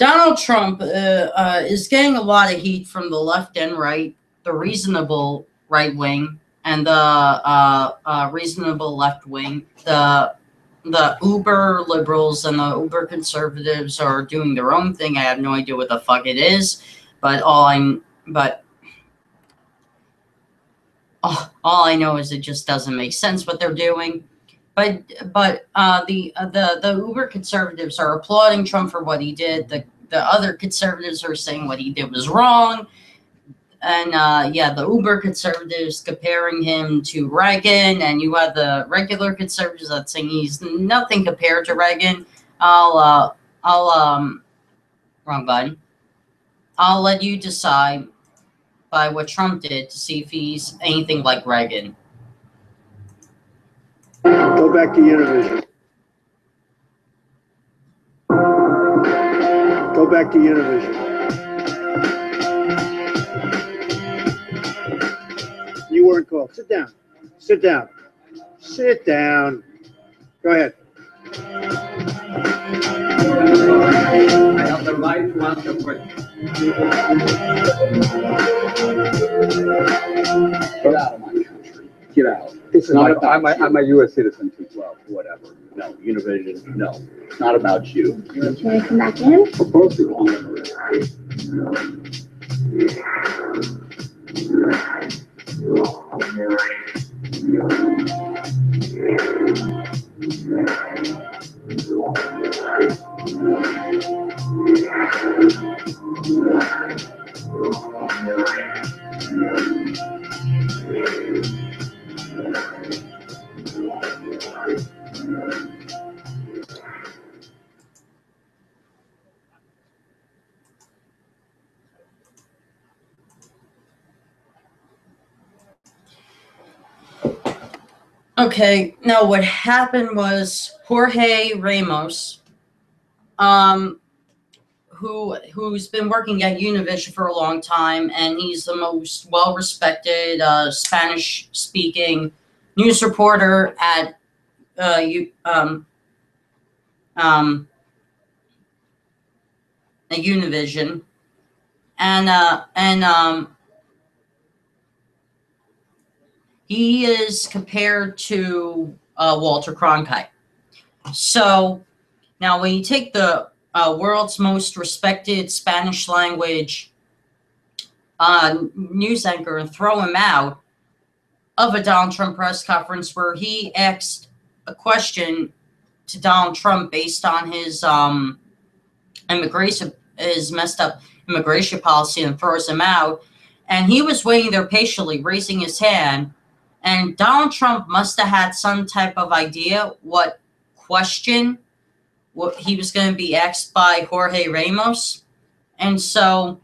Donald Trump is getting a lot of heat from the left and right, the reasonable right wing and the reasonable left wing. The uber liberals and the uber conservatives are doing their own thing. I have no idea what the fuck it is, but all I know is it just doesn't make sense what they're doing. But the uber conservatives are applauding Trump for what he did. The other conservatives are saying what he did was wrong. And the uber conservatives comparing him to Reagan, and you have the regular conservatives that saying he's nothing compared to Reagan. Wrong button. I'll let you decide by what Trump did to see if he's anything like Reagan. Go back to Univision. Go back to Univision. You weren't called. Sit down. Sit down. Sit down. Go ahead. I have the right to ask a question. Get out of my country. Get out. This is not about I'm a U.S. citizen too. Well, whatever. No, Univision. No, it's not about you. Can I come back in? Of course you want. Okay, now what happened was Jorge Ramos, who's been working at Univision for a long time, and he's the most well-respected Spanish-speaking news reporter at Univision, and he is compared to Walter Cronkite. So now when you take the world's most respected Spanish language news anchor and throw him out of a Donald Trump press conference where he asked a question to Donald Trump based on his messed up immigration policy, and throws him out, and he was waiting there patiently, raising his hand. And Donald Trump must have had some type of idea what he was going to be asked by Jorge Ramos. And so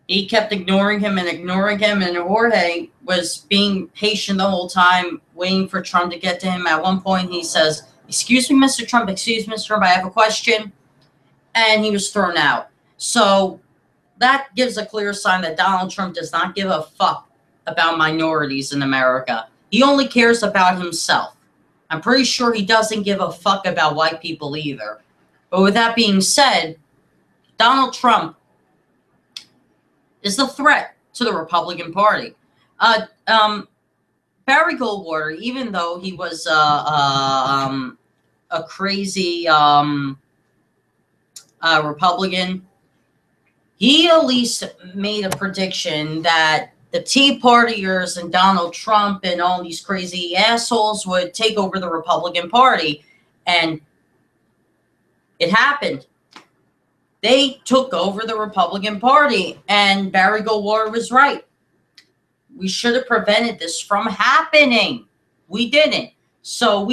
he kept ignoring him, and Jorge was being patient the whole time, waiting for Trump to get to him. At one point, he says, "Excuse me, Mr. Trump, I have a question." And he was thrown out. So that gives a clear sign that Donald Trump does not give a fuck about minorities in America. He only cares about himself. I'm pretty sure he doesn't give a fuck about white people either. But with that being said, Donald Trump is the threat to the Republican Party. Barry Goldwater, even though he was a crazy Republican, he at least made a prediction that the Tea Partiers and Donald Trump and all these crazy assholes would take over the Republican Party. And it happened. They took over the Republican Party, and Barry Goldwater was right. We should have prevented this from happening. We didn't. So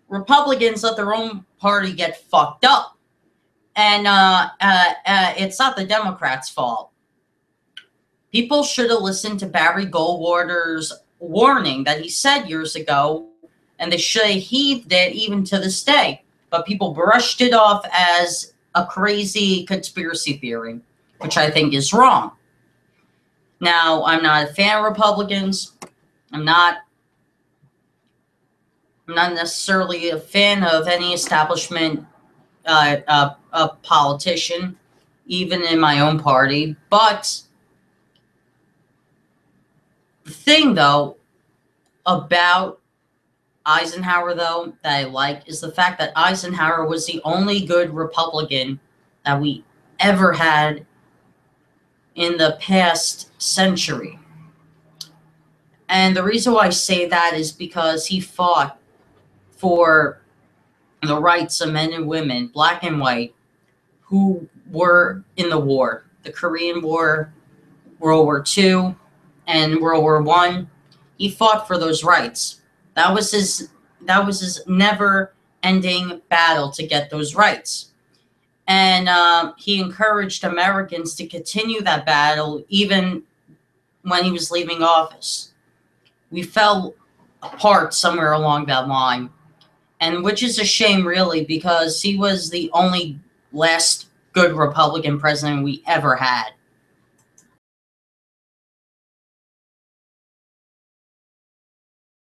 Republicans let their own party get fucked up. And it's not the Democrats' fault. People should have listened to Barry Goldwater's warning that he said years ago, and they should have heeded it even to this day. But people brushed it off as a crazy conspiracy theory, which I think is wrong. Now, I'm not a fan of Republicans. I'm not necessarily a fan of any establishment a politician, even in my own party. But the thing, though, about Eisenhower, though, that I like is the fact that Eisenhower was the only good Republican that we ever had in the past century. And the reason why I say that is because he fought for the rights of men and women, black and white, who were in the war, the Korean War, World War II, and World War I. He fought for those rights. That was his never-ending battle to get those rights. And he encouraged Americans to continue that battle even when he was leaving office. We fell apart somewhere along that line, and which is a shame, really, because he was the only last good Republican president we ever had.